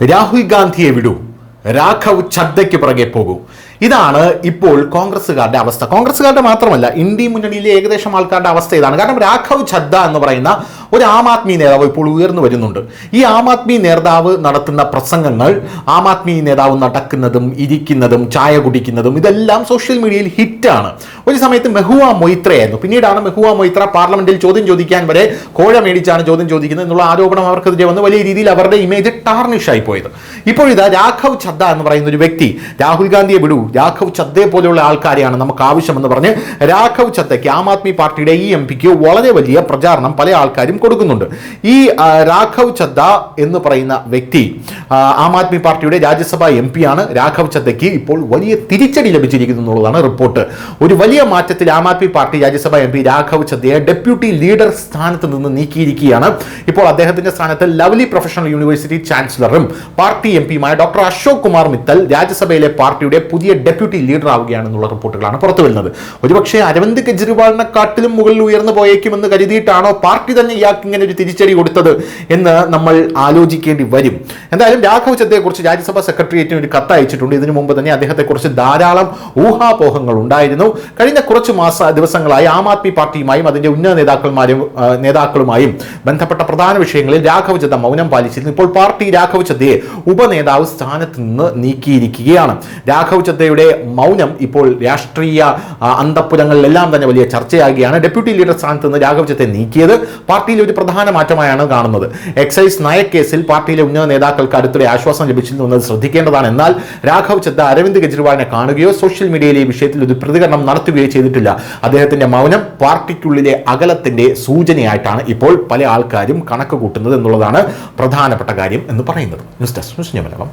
രാഹുൽ ഗാന്ധിയെ വിടൂ, രാഘവ് ചദ്ദയ്ക്ക് പുറകെ പോകൂ. ഇതാണ് ഇപ്പോൾ കോൺഗ്രസ്സുകാരുടെ അവസ്ഥ. കോൺഗ്രസ്സുകാരുടെ മാത്രമല്ല, ഇന്ത്യ മുന്നണിയിലെ ഏകദേശം ആൾക്കാരുടെ അവസ്ഥ ഇതാണ്. കാരണം രാഘവ് ചദ്ദ എന്ന് പറയുന്ന ഒരു ആം ആദ്മി നേതാവ് ഇപ്പോൾ ഉയർന്നു വരുന്നുണ്ട്. ഈ ആം ആദ്മി നേതാവ് നടത്തുന്ന പ്രസംഗങ്ങൾ, ആം ആദ്മി നേതാവ് നടക്കുന്നതും ഇരിക്കുന്നതും ചായ കുടിക്കുന്നതും ഇതെല്ലാം സോഷ്യൽ മീഡിയയിൽ ഹിറ്റാണ്. ഒരു സമയത്ത് മെഹുവ മൊയ്ത്രയായിരുന്നു. പിന്നീടാണ് മെഹുവ മൊയ്ത്ര പാർലമെന്റിൽ ചോദ്യം ചോദിക്കാൻ വരെ കോഴ മേടിച്ചാണ് ചോദ്യം ചോദിക്കുന്നത് എന്നുള്ള ആരോപണം അവർക്കെതിരെ വന്ന് വലിയ രീതിയിൽ അവരുടെ ഇമേജ് ടാർണിഷായി പോയത്. ഇപ്പോൾ ഇതാ രാഘവ് ചദ്ദ എന്ന് പറയുന്ന ഒരു വ്യക്തി, രാഹുൽ ഗാന്ധിയെ വിടൂ, രാഘവ് ചദ്ദയെ പോലെയുള്ള ആൾക്കാരെയാണ് നമുക്ക് ആവശ്യമെന്ന് പറഞ്ഞ് രാഘവ് ചദ്ദയ്ക്ക്, ആം ആദ്മി പാർട്ടിയുടെ ഈ എം പിക്ക് വളരെ വലിയ പ്രചാരണം പല ആൾക്കാരും കൊടുക്കുന്നുണ്ട്. ഈ രാഘവ് ചദ്ദ എന്ന് പറയുന്ന വ്യക്തി ആം ആദ്മി പാർട്ടിയുടെ രാജ്യസഭാ എം പി ആണ്. രാഘവ് ചദ്ദയ്ക്ക് ഇപ്പോൾ വലിയ തിരിച്ചടി ലഭിച്ചിരിക്കുന്നു എന്നുള്ളതാണ് റിപ്പോർട്ട്. ഒരു വലിയ മാറ്റത്തിൽ Aam Aadmi party Rajya Sabha M P Raghav ചദ്ദയെ ഡെപ്യൂട്ടി ലീഡർ സ്ഥാനത്ത് നിന്ന് നീക്കിയിരിക്കുകയാണ്. ഇപ്പോൾ അദ്ദേഹത്തിന്റെ സ്ഥാനത്ത് ലവ്ലി പ്രൊഫഷണൽ യൂണിവേഴ്സിറ്റി ചാൻസലറും പാർട്ടി എം പിയുമായ ഡോക്ടർ അശോക് കുമാർ മിത്തൽ രാജ്യസഭയിലെ പാർട്ടിയുടെ പുതിയ ഡെപ്യൂട്ടി ലീഡർ ആവുകയാണെന്നുള്ള റിപ്പോർട്ടുകളാണ് പുറത്തു വരുന്നത്. ഒരുപക്ഷെ അരവിന്ദ് കെജ്രിവാളിനെക്കാട്ടിലും മുകളിൽ ഉയർന്നു പോയേക്കുമെന്ന് കരുതിയിട്ടാണോ പാർട്ടി തന്നെ ഇയാൾക്ക് ഇങ്ങനെ ഒരു തിരിച്ചടി കൊടുത്തത് എന്ന് നമ്മൾ ആലോചിക്കേണ്ടി വരും. എന്തായാലും രാഘവ് ചദ്ദയെക്കുറിച്ച് രാജ്യസഭാ സെക്രട്ടേറിയറ്റിന് ഒരു കത്ത് അയച്ചിട്ടുണ്ട്. ഇതിനു മുമ്പ് തന്നെ അദ്ദേഹത്തെക്കുറിച്ച് ധാരാളം ഊഹാപോഹങ്ങൾ ഉണ്ടായിരുന്നു. കഴിഞ്ഞ കുറച്ച് ദിവസങ്ങളായി ആം ആദ്മി പാർട്ടിയുമായും അതിന്റെ ഉന്നത നേതാക്കളുമായും ബന്ധപ്പെട്ട പ്രധാന വിഷയങ്ങളിൽ രാഘവ് ചദ്ദ മൗനം പാലിച്ചിരുന്നു. ഇപ്പോൾ പാർട്ടി രാഘവ് ചദ്ദയെ ഉപനേതാവ് സ്ഥാനത്ത് നിന്ന് നീക്കിയിരിക്കുകയാണ്. രാഘവ് ചദ്ദയുടെ മൗനം ഇപ്പോൾ രാഷ്ട്രീയ അന്തഃപുരങ്ങളിലെല്ലാം തന്നെ വലിയ ചർച്ചയാകുകയാണ്. ഡെപ്യൂട്ടി ലീഡർ സ്ഥാനത്ത് നിന്ന് രാഘവ് ചദ്ദയെ നീക്കിയത് പാർട്ടിയിലെ ഒരു പ്രധാന മാറ്റമായാണ് കാണുന്നത്. എക്സൈസ് നയക്കേസിൽ പാർട്ടിയിലെ ഉന്നത നേതാക്കൾക്ക് അടുത്തിടെ ആശ്വാസം ലഭിച്ചിരുന്നു എന്നത് ശ്രദ്ധിക്കേണ്ടതാണ്. എന്നാൽ രാഘവ് ചദ്ദ അരവിന്ദ് കെജ്രിവാളിനെ കാണുകയോ സോഷ്യൽ മീഡിയയിലെ ഈ വിഷയത്തിൽ ഒരു പ്രതികരണം നടത്തുകയോ ചെയ്തിട്ടില്ല. അദ്ദേഹത്തിന്റെ മൗനം പാർട്ടിക്കുള്ളിലെ അകലത്തിന്റെ സൂചനയായിട്ടാണ് ഇപ്പോൾ പല ആൾക്കാരും കണക്ക് കൂട്ടുന്നത് എന്നുള്ളതാണ് പ്രധാനപ്പെട്ട കാര്യം എന്ന് പറയുന്നത്. News desk, news Malayalam.